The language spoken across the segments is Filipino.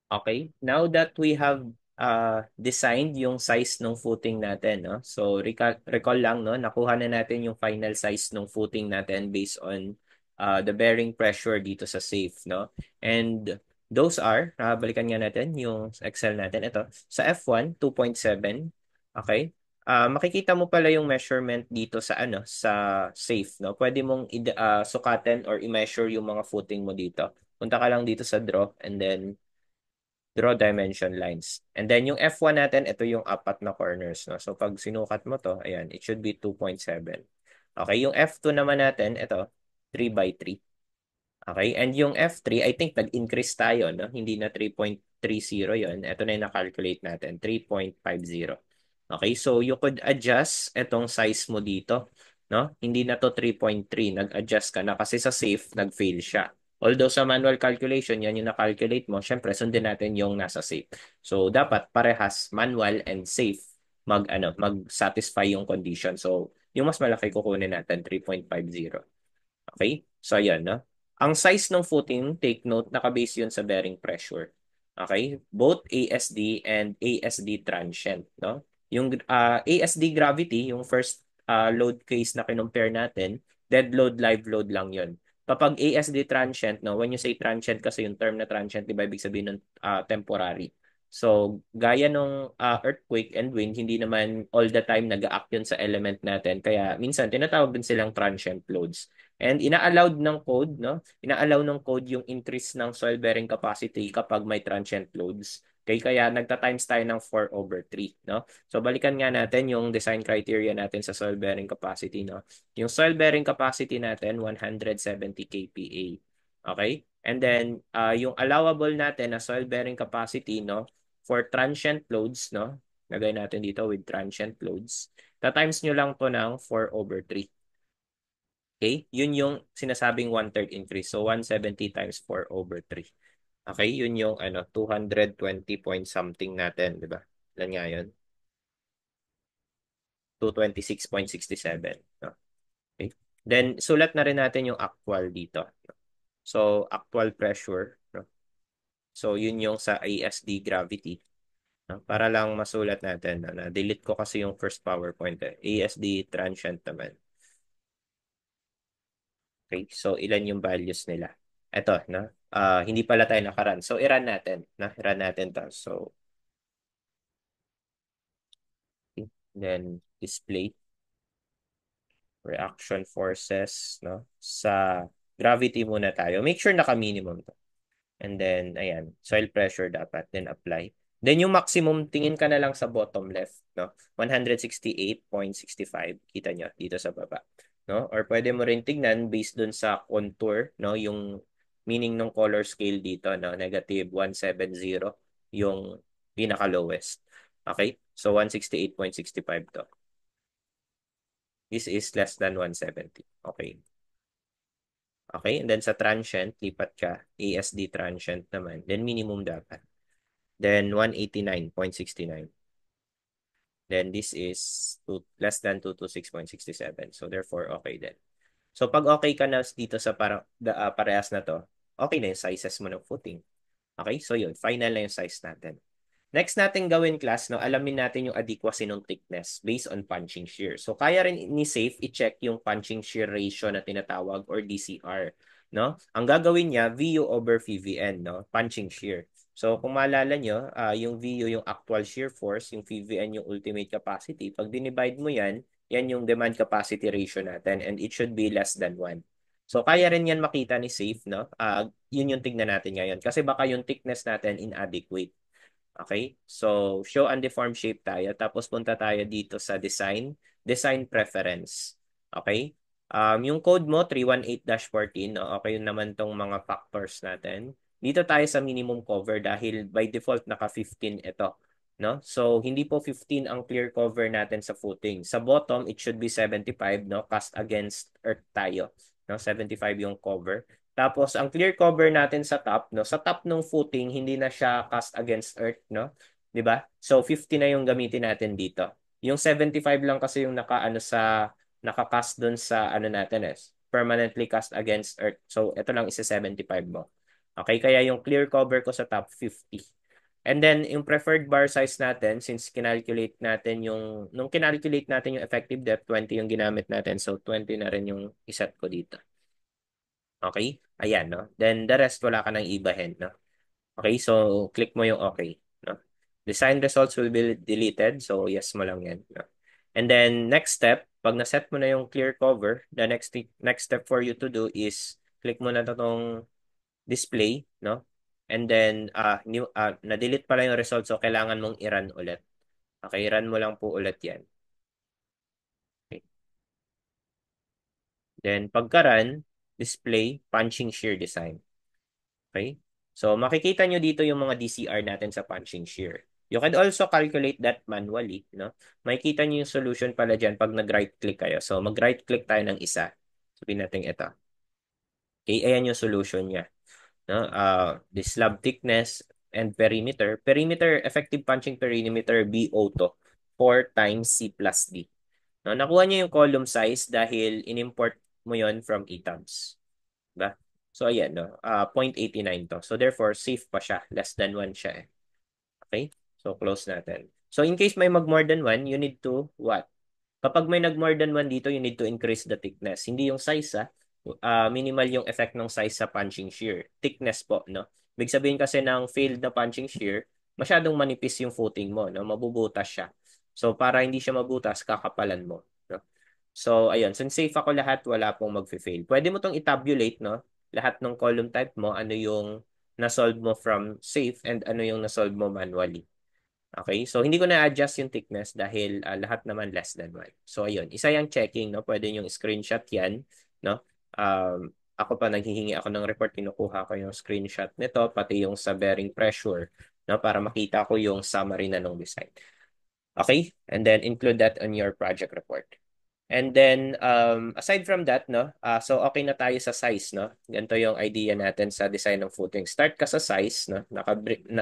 Okay, now that we have designed yung size ng footing natin, no? So recall lang, no, nakuha na natin yung final size ng footing natin based on the bearing pressure dito sa safe, no? And those are, balikan nga natin yung Excel natin. Ito, sa F1, 2.7, okay? Makikita mo pala yung measurement dito sa ano, sa safe, no? Pwede mong sukatin or i-measure yung mga footing mo dito. Punta ka lang dito sa draw and then draw dimension lines. And then yung F1 natin, ito yung apat na corners. No? So pag sinukat mo to, ayan, it should be 2.7. Okay, yung F2 naman natin, ito, 3 by 3. Okay, and yung F3, I think nag-increase tayo, no? Hindi na 3.30 yun. Ito na yung na-calculate natin, 3.50. Okay, so you could adjust itong size mo dito, no? Hindi na to 3.3, nag-adjust ka na kasi sa safe, nag-fail siya. Although sa manual calculation, yan yung na-calculate mo, syempre sundin natin yung nasa safe. So dapat parehas manual and safe mag-satisfy yung condition. So yung mas malaki kukunin natin 3.50. Okay? So, ayan, no? Ang size ng footing, take note, nakabase yun sa bearing pressure. Okay? Both ASD and ASD transient, no? Yung ASD gravity, yung first load case na kinumpare natin, dead load, live load lang yun. Kapag ASD transient, no, when you say transient kasi yung term na transient, di ba ibig sabihin ng temporary. So, gaya nung earthquake and wind, hindi naman all the time nag-act yun sa element natin. Kaya minsan, tinatawag din silang transient loads. And ina-allowed ng code, no? Ina-allow ng code yung increase ng soil bearing capacity kapag may transient loads. Okay, kaya nagta-times tayo ng 4/3, no? So balikan nga natin yung design criteria natin sa soil bearing capacity, no? Yung soil bearing capacity natin 170 kPa. Okay? And then yung allowable natin na soil bearing capacity, no, for transient loads, no? Lagay natin dito with transient loads. Ta-times nyo lang to ng 4/3. Okay? Yun yung sinasabing 1/3 increase. So, 170 times 4/3. Okay? Yun yung 220 point something natin, di ba? Ilan nga yun? 226.67. No? Okay? Then, sulat na rin natin yung actual dito. So, actual pressure. No? So, yun yung sa ASD gravity. No? Para lang masulat natin. Na-delete ko kasi yung first PowerPoint. ASD transient naman. Okay, so ilan yung values nila? Ito, no? Hindi pala tayo nakaran. So, i-run natin. No? I-run natin to. So, okay. Then, display reaction forces, no? Sa gravity muna tayo. Make sure naka-minimum to. And then, ayan, soil pressure dapat. Then, apply. Then, yung maximum, tingin ka na lang sa bottom left, no? 168.65. Kita nyo, dito sa baba. No? Or pwede mo rin tignan based dun sa contour, no? Yung meaning ng color scale dito, no? Negative 170, yung pinaka-lowest. Okay? So, 168.65 to. This is less than 170. Okay. Okay, and then sa transient, lipat ka. ASD transient naman. Then minimum dapat. Then 189.69. Then this is less than 226.67. So therefore, okay din. So pag okay ka na dito sa parehas na to, okay na yung sizes mo ng footing. Okay, so yun, final na yung size natin. Next natin gawin class, no, alamin natin yung adequacy ng thickness based on punching shear. So kaya rin ni safe i-check yung punching shear ratio na tinatawag or DCR, no? Ang gagawin niya VU over VVN, no? Punching shear. So kung maalala nyo, yung VU yung actual shear force, yung VVN yung ultimate capacity. Pag dinivide mo yan, yan yung demand capacity ratio natin and it should be less than 1. So kaya rin yan makita ni safe, no? Yun yung tignan natin ngayon kasi baka yung thickness natin inadequate. Okay? So, show undeformed shape tayo. Tapos punta tayo dito sa design. Design preference. Okay? Yung code mo, 318-14. No? Okay yun naman tong mga factors natin. Dito tayo sa minimum cover dahil by default naka 15 ito. No? So, hindi po 15 ang clear cover natin sa footing. Sa bottom, it should be 75. No? Cast against earth tayo. No? 75 yung cover. Tapos ang clear cover natin sa top, no? Sa top ng footing, hindi na siya cast against earth, no? 'Di ba? So 50 na yung gamitin natin dito. Yung 75 lang kasi yung naka-cast doon sa ano natin permanently cast against earth. So ito lang isa 75 mo. Okay, kaya yung clear cover ko sa top 50. And then, yung preferred bar size natin, since kinalculate natin nung kinalculate natin yung effective depth, 20 yung ginamit natin. So, 20 na rin yung iset ko dito. Okay? Ayan, no? Then, the rest, wala ka nang ibahin, no? Okay, so, click mo yung okay, no? Design results will be deleted. So, yes mo lang yan, no? And then, next step, pag naset mo na yung clear cover, the next step for you to do is, click mo na itong display, no? And then, na-delete pala yung result, so kailangan mong i-run ulit. Okay, run mo lang po ulit yan. Okay. Then, pagka-run, display, punching shear design. Okay? So, makikita nyo dito yung mga DCR natin sa punching shear. You can also calculate that manually, no? Makikita nyo yung solution pala dyan pag nag-right-click kayo. So, mag-right-click tayo ng isa. Sabihin natin ito. Okay, ayan yung solution niya. No? The slab thickness and perimeter. Perimeter, effective punching perimeter, B auto, 4 times C plus D. No? Nakuha niya yung column size dahil in-import mo yon from ETABS. Diba? So, ayan, no? 0.89 to. So, therefore, safe pa siya. Less than 1 siya eh. Okay? So, close natin. So, in case may mag more than 1, you need to what? Kapag may nag more than 1 dito, you need to increase the thickness. Hindi yung size, minimal yung effect ng size sa punching shear. Thickness po, no? Ibig sabihin kasi ng failed na punching shear, masyadong manipis yung footing mo, no? Mabubutas siya. So, para hindi siya mabutas, kakapalan mo, no? So, ayun. Since safe ako lahat, wala pong mag-fail. Pwede mo tong i-tabulate, no? Lahat ng column type mo, ano yung na-solve mo from safe and ano yung na-solve mo manually. Okay? So, hindi ko na-adjust yung thickness dahil lahat naman less than 1. So, ayun. Isa yung checking, no? Pwede yung screenshot yan, no? Ako pa, naghihingi ako ng report, kinukuha ko yung screenshot nito, pati yung sa bearing pressure, no? Para makita ko yung summary na ng design. Okay? And then, include that on your project report. And then, aside from that, no, so okay na tayo sa size, no? Ganito yung idea natin sa design ng footing. Start ka sa size, no?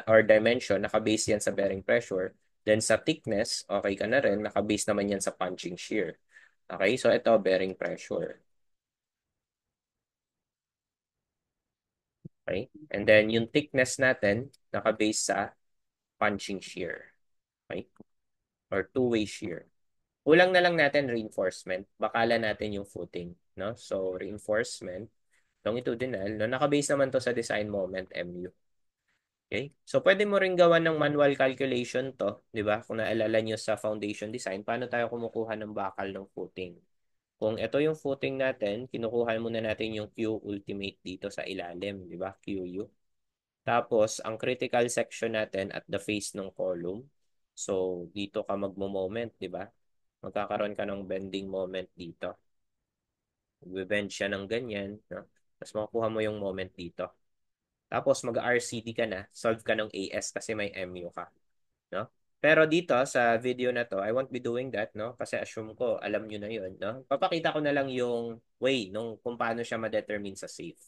Or dimension, naka-base yan sa bearing pressure. Then sa thickness, okay ka na rin, naka-base naman yan sa punching shear. Okay, so ito, bearing pressure. Okay, and then yung thickness natin, naka-base sa punching shear. Okay, or two-way shear. Kulang na lang natin reinforcement. Bakala natin yung footing, no? So, reinforcement, longitudinal, no? Nakabase naman to sa design moment, MU. Okay? So, pwede mo rin gawa ng manual calculation to, di ba? Kung naalala nyo sa foundation design, paano tayo kumukuha ng bakal ng footing? Kung ito yung footing natin, kinukuha muna natin yung Q ultimate dito sa ilalim, di ba? QU. Tapos, ang critical section natin at the face ng column. So, dito ka magmo-moment, di ba? Magkakaroon ka ng bending moment dito. Mag-bend siya ng ganyan, no? Tapos makukuha mo yung moment dito. Tapos mag-RCD ka na, solve ka ng AS kasi may MU ka, no? Pero dito sa video na to, I won't be doing that, no? Kasi assume ko, alam nyo na yun, no? Papakita ko na lang yung way nung kung paano siya ma-determine sa safe.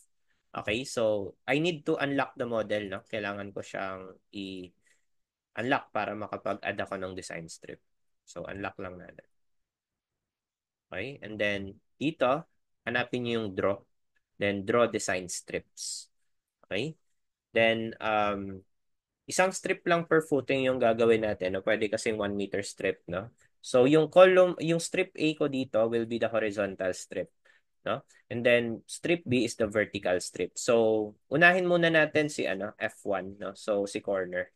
Okay, so I need to unlock the model, no? Kailangan ko siyang i-unlock para makapag-add ako ng design strip. So unlock lang natin. Okay, and then dito, hanapin niyo yung draw. Then draw design strips. Okay? Then, isang strip lang per footing yung gagawin natin. No? Pwede kasing 1 meter strip, no? So, yung column, yung strip A ko dito will be the horizontal strip, no? And then, strip B is the vertical strip. So, unahin muna natin si F1, no? So, si corner.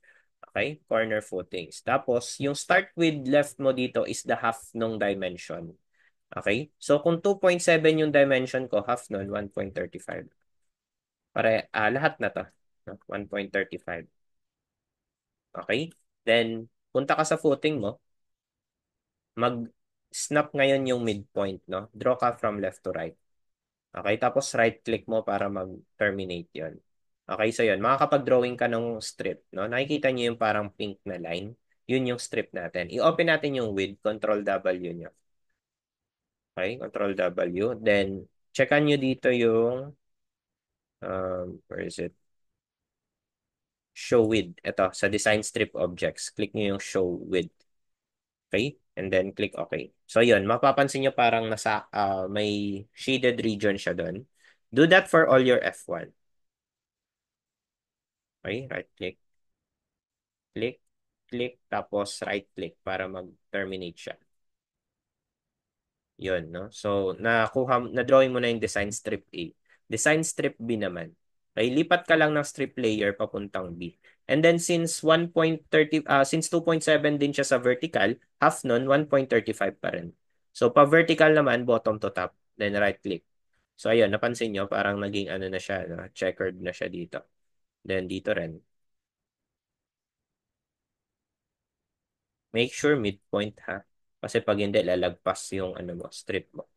Okay? Corner footings. Tapos, yung start with left mo dito is the half nung dimension. Okay? So, kung 2.7 yung dimension ko, half nun, 1.35. Lahat na to. No? 1.35. Okay? Then, punta ka sa footing mo. Mag-snap ngayon yung midpoint, no? Draw ka from left to right. Okay? Tapos, right-click mo para mag-terminate yon. Okay? So, yun. Makakapag-drawing ka ng strip, no? Nakikita niyo yung parang pink na line. Yun yung strip natin. I-open natin yung width. Control W nyo. Okay? Control W. Then, checkan nyo dito yung where is it? Show width. Ito, sa design strip objects. Click nyo yung show width. Okay? And then click OK. So yun, mapapansin nyo parang may shaded region siya doon. Do that for all your F1. Okay, right click, click, click, tapos right click para mag-terminate siya. Yun, no? So, na-drawing mo na yung design strip A. Design strip B naman. Okay, lipat ka lang ng strip layer papuntang B. And then since 1.30 since 2.7 din siya sa vertical, half nun 1.35 pa rin. So pa vertical naman bottom to top, then right click. So ayun, napansin nyo parang naging ano na siya, no? Checkered na siya dito. Then dito rin. Make sure midpoint ha. Kasi pag hindi lalagpas yung ano mo, strip mo.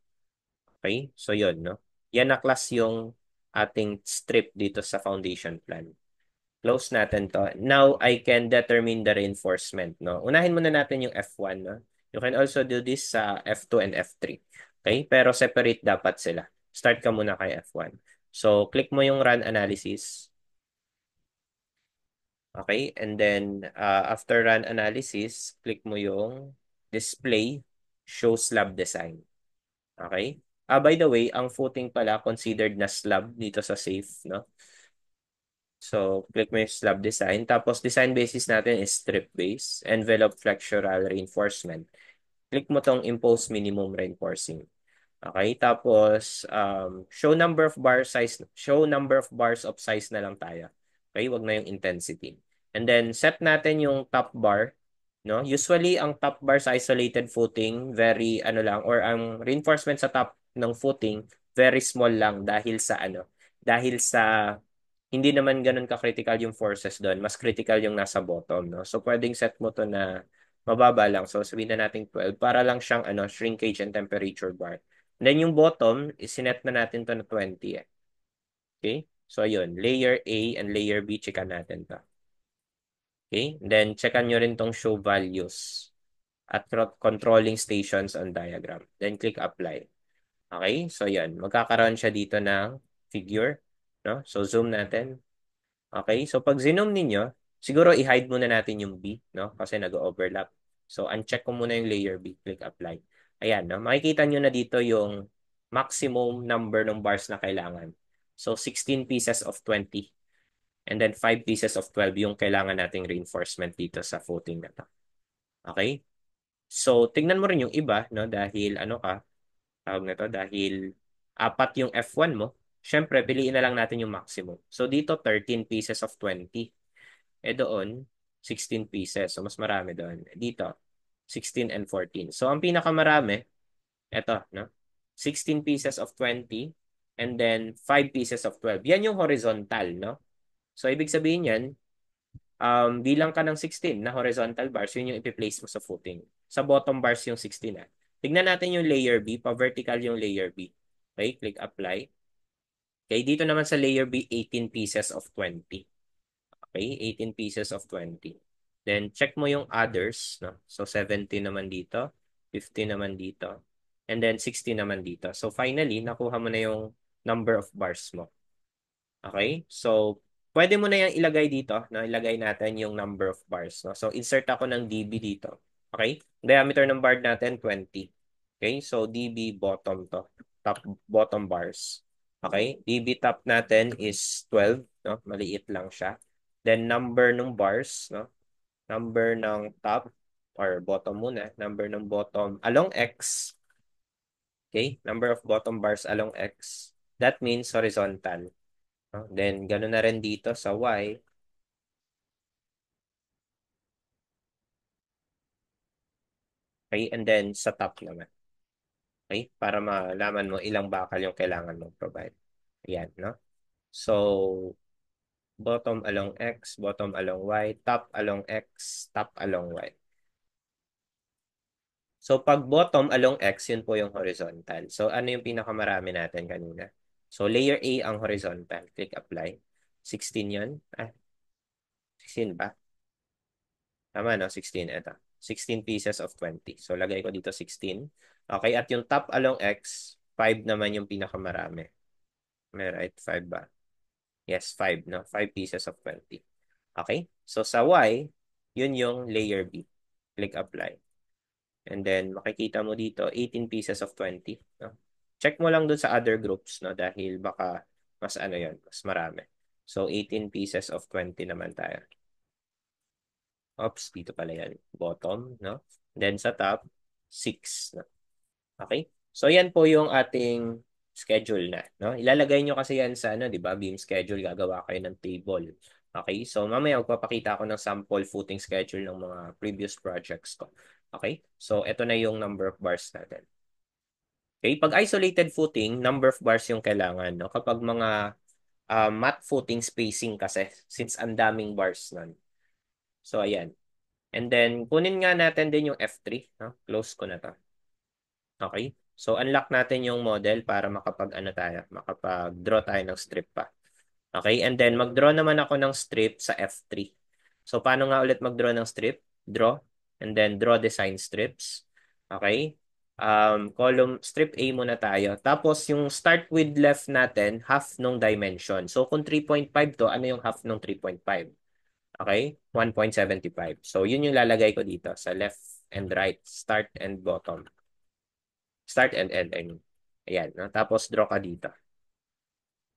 Okay? So, yun, no? Yan na class yung ating strip dito sa foundation plan. Close natin to. Now, I can determine the reinforcement, no? Unahin muna natin yung F1, no? You can also do this sa F2 and F3. Okay? Pero separate dapat sila. Start ka muna kay F1. So, click mo yung run analysis. Okay? And then, after run analysis, click mo yung display, show slab design. Okay? By the way, ang footing pala considered na slab dito sa safe, no? So, click mo yung slab design. Tapos, design basis natin is strip base, envelope flexural reinforcement. Click mo tong impose minimum reinforcing. Okay? Tapos, show number of bars of size na lang tayo. Okay? Wag na yung intensity. And then, set natin yung top bar. No? Usually, ang top bar sa isolated footing, very, ano lang, or ang reinforcement sa top ng footing, very small lang dahil sa hindi naman ganun ka-critical yung forces doon. Mas critical yung nasa bottom, no? So, pwedeng set mo to na mababa lang. So, sabihin na natin 12 para lang siyang shrinkage and temperature bar. And then yung bottom, isinet na natin to na 20 eh. Okay? So, ayun. Layer A and layer B, checkan natin to. Okay? And then, checkan nyo rin tong show values at controlling stations on diagram. Then, click apply. Okay? So, yan. Magkakaroon siya dito ng figure. No? So, zoom natin. Okay? So, pag zoom ninyo, siguro i-hide muna natin yung B, no? Kasi nag-overlap. So, uncheck ko muna yung layer B. Click apply. Ayan, no? Makikita nyo na dito yung maximum number ng bars na kailangan. So, 16 pieces of 20. And then 5 pieces of 12 yung kailangan nating reinforcement dito sa footing na to. Okay? So, tignan mo rin yung iba, no? Dahil ano ka, tawag na to, dahil apat yung F1 mo, syempre, piliin na lang natin yung maximum. So, dito, 13 pieces of 20. Doon, 16 pieces. So, mas marami doon. Dito, 16 and 14. So, ang pinakamarami, eto, no? 16 pieces of 20 and then 5 pieces of 12. Yan yung horizontal, no? So, ibig sabihin yan, bilang ka ng 16 na horizontal bars, yun yung ipi-place mo sa footing. Sa bottom bars yung 16 na. Tignan natin yung layer B, pa-vertical yung layer B. Okay, click apply. Okay, dito naman sa layer B, 18 pieces of 20. Okay, 18 pieces of 20. Then, check mo yung others. No? So, 17 naman dito, 15 naman dito, and then 60 naman dito. So, finally, nakuha mo na yung number of bars mo. Okay? So, pwede mo na yung ilagay dito. No? Ilagay natin yung number of bars. No? So, insert ako ng DB dito. Okay? Diameter ng bar natin, 20. Okay? So, DB bottom to. Top, bottom bars. Okay? DB top natin is 12. No? Maliit lang siya. Then, number ng bars. No? Number ng top or bottom muna. Number ng bottom along X. Okay? Number of bottom bars along X. That means horizontal. No? Then, gano'n na rin dito sa Y. Okay? And then, sa top naman. Okay? Para malaman mo ilang bakal yung kailangan mong provide. Ayan, no? So, bottom along X, bottom along Y, top along X, top along Y. So, pag bottom along X, yun po yung horizontal. So, ano yung pinakamarami natin kanina? So, layer A ang horizontal. Click apply. 16 yun. 16 ba? Tama, no? 16. Ito. 16 pieces of 20. So, lagay ko dito 16. Okay, at yung top along X, 5 naman yung pinakamarami. May right? 5 ba? Yes, 5, no? 5 pieces of 20. Okay? So, sa Y, yun yung layer B. Click apply. And then, makikita mo dito, 18 pieces of 20. No? Check mo lang dun sa other groups, no? Dahil baka mas ano yan, mas marami. So, 18 pieces of 20 naman tayo. Oops, dito pala yan. Bottom, no? Then sa top, 6. No? Okay? So, yan po yung ating schedule na. No? Ilalagay nyo kasi yan sa ano, di ba? Beam schedule, gagawa kayo ng table. Okay? So, mamaya magpapakita ako ng sample footing schedule ng mga previous projects ko. Okay? So, ito na yung number of bars natin. Okay? Pag isolated footing, number of bars yung kailangan. No? Kapag mga mat footing spacing kasi, since ang daming bars nun. So, ayan. And then, kunin nga natin din yung F3. No? Close ko na to. Okay? So, unlock natin yung model para makapag-ano tayo, makapag-draw tayo ng strip pa. Okay? And then, mag-draw naman ako ng strip sa F3. So, paano nga ulit mag-draw ng strip? Draw. And then, draw design strips. Okay? Column, strip A muna tayo. Tapos, yung start with left natin, half nung dimension. So, kung 3.5 to, ano yung half nung 3.5? Okay? 1.75. So, yun yung lalagay ko dito sa left and right, start and bottom. Start and end, I mean. Ayan, no? Tapos, draw ka dito.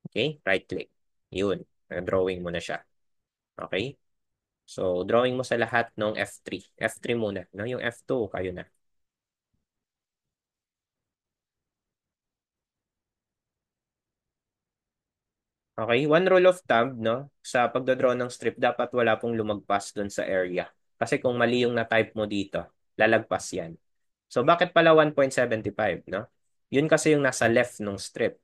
Okay? Right click. Yun. Drawing mo na siya. Okay? So, drawing mo sa lahat ng F3. F3 muna. No? Yung F2, kayo na. Okay? One rule of thumb, no? Sa pagdodraw ng strip, dapat wala pong lumagpas dun sa area. Kasi kung mali yung na-type mo dito, lalagpas yan. So, bakit pala 1.75, no? Yun kasi yung nasa left ng strip,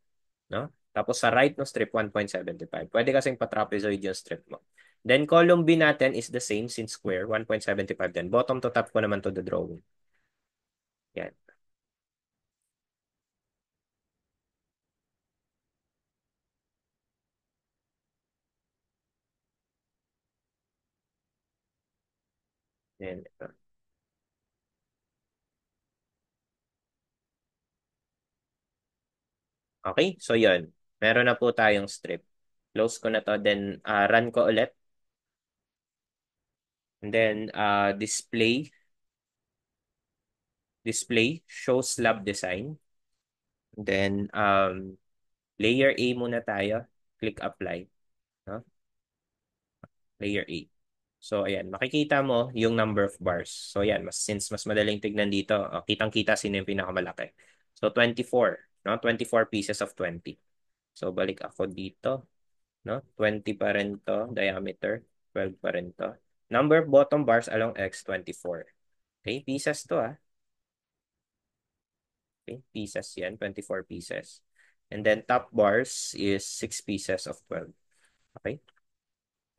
no? Tapos sa right ng strip, 1.75. Pwede kasing pa-trapezoid yung strip mo. Then, column B natin is the same since square, 1.75 din. Bottom to top ko naman to the drawing. Yan. Yan. Okay, so yun. Meron na po tayong strip. Close ko na to, then run ko ulit. And then display, show slab design. And then layer A muna tayo. Click apply. No? Layer A. So, ayan. Makikita mo yung number of bars. So, ayan. Since mas madaling tignan dito, kitang-kita sino yung pinakamalaki. So, 24. No? 24 pieces of 20. So, balik ako dito. No? 20 pa rin to. Diameter. 12 pa rin to. Number of bottom bars along X, 24. Okay? Pieces to ah. Okay? Pieces yan. 24 pieces. And then, top bars is 6 pieces of 12. Okay?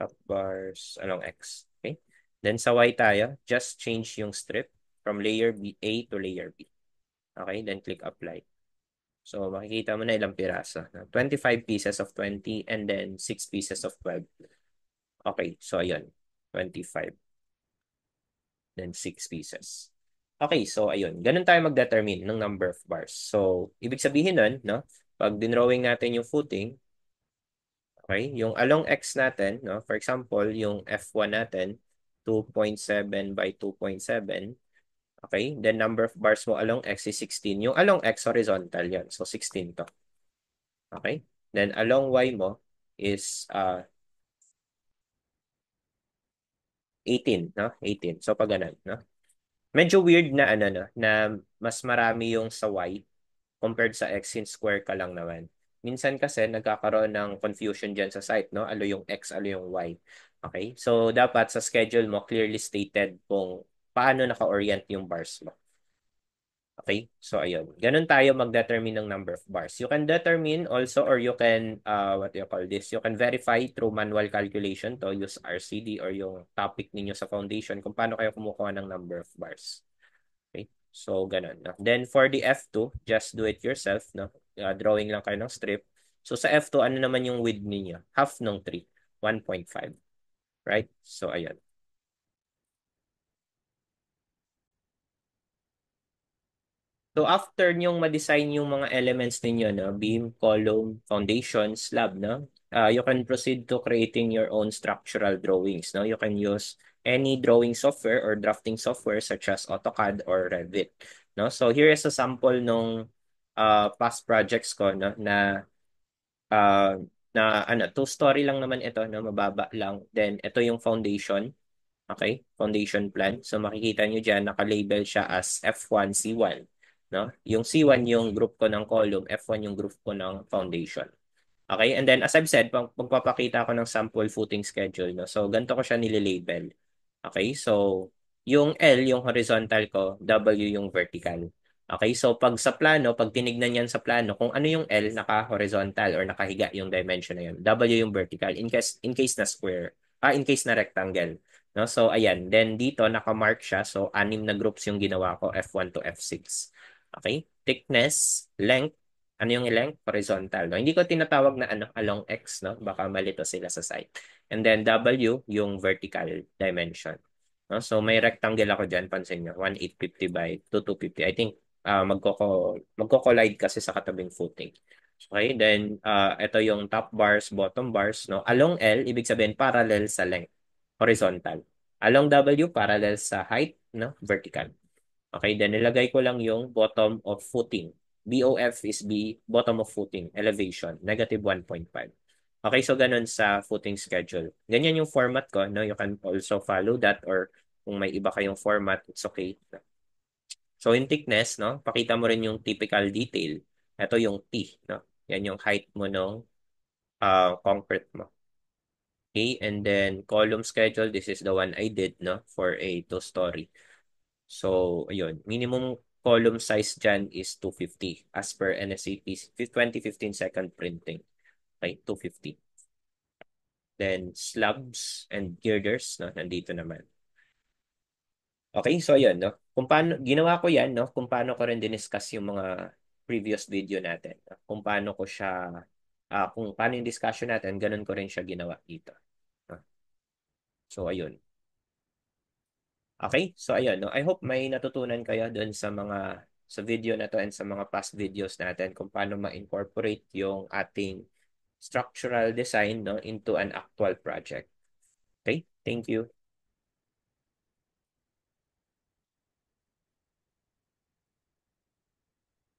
Top bars along X. Okay? Then sa Y tayo, just change yung strip from layer B, A to layer B. Okay? Then click apply. So makikita mo na ilang piraso. 25 pieces of 20 and then 6 pieces of 12. Okay, so ayun. 25. Then 6 pieces. Okay, so ayun. Ganun tayo mag-determine ng number of bars. So, ibig sabihin nun, no? Pag dinrawing natin yung footing, okay, yung along X natin, no? For example, yung F1 natin, 2.7 by 2.7. Okay, then number of bars mo along X is 16. Yung along X, horizontal yan. So, 16 to. Okay? Then along Y mo is 18, no? 18. So, pag ganun, no? Medyo weird na ano, no? Na mas marami yung sa Y compared sa X since square ka lang naman. Minsan kasi nagkakaroon ng confusion dyan sa site, no? Ano yung X, ano yung Y. Okay? So, dapat sa schedule mo clearly stated kung paano naka-orient yung bars mo. Okay? So, ayun. Ganun tayo mag-determine ng number of bars. You can determine also or you can, what do you call this? You can verify through manual calculation to use RCD or yung topic ninyo sa foundation kung paano kayo kumukuha ng number of bars. Okay? So, ganun. No? Then, for the F2, just do it yourself. No? Drawing lang kayo ng strip. So, sa F2, ano naman yung width ninyo? Half ng 3. 1.5. Right? So, ayun. So after nyong ma-design yung mga elements ninyo, no, beam, column, foundation, slab, no, you can proceed to creating your own structural drawings. No, you can use any drawing software or drafting software such as AutoCAD or Revit. No, so here is a sample nung past projects ko, no, na uh, na ano, two-story lang naman ito, no, mababa lang. Then ito yung foundation, okay? Foundation plan. So makikita nyo dyan, naka-label siya as F1, C1, no? Yung C1 yung group ko ng column, F1 yung group ko ng foundation. Okay, and then as I've said, magpapakita ako ng sample footing schedule, no? So ganito ko siya nililabel. Okay, so yung L, yung horizontal ko, W yung vertical. Okay, so pag sa plano, pag tinignan yan sa plano, kung ano yung L, naka-horizontal or nakahiga yung dimension na yun. W yung vertical, in case na square, in case na rectangle. No? So ayan, then dito naka-mark siya, so anim na groups yung ginawa ko, F1 to F6. Okay, thickness, length, ano yung length? Horizontal, no? Hindi ko tinatawag na ano, along X, no? Baka malito sila sa site. And then W, yung vertical dimension. No? So may rectangle ako dyan, pansin nyo, 1850 by 2250. I think magko-collide kasi sa katabing footing. Okay, then ito yung top bars, bottom bars, no? Along L, ibig sabihin parallel sa length, horizontal. Along W, parallel sa height, no? Vertical. Okay, then nilagay ko lang yung bottom of footing. BOF is bottom of footing, elevation, negative 1.5. Okay, so ganun sa footing schedule. Ganyan yung format ko, no? You can also follow that or kung may iba kayong format, it's okay. So yung thickness, no? Pakita mo rin yung typical detail. Ito yung T, no? Yan yung height mo ng concrete mo. Okay, and then column schedule, this is the one I did, no? For a two-story. So, ayun. Minimum column size dyan is 250 as per NSAP 2015 second printing. Okay, 250. Then, slabs and girders, no? Nandito naman. Okay, so ayun, no? Kung paano, ginawa ko yan, no? Kung paano ko rin diniscuss yung mga previous video natin. No? Kung paano ko siya, kung paano yung discussion natin, ganun ko rin siya ginawa dito. No? So, ayun. Okay? So ayun, no? I hope may natutunan kayo doon sa video na to and sa mga past videos natin kung paano ma-incorporate yung ating structural design, no, into an actual project. Okay? Thank you.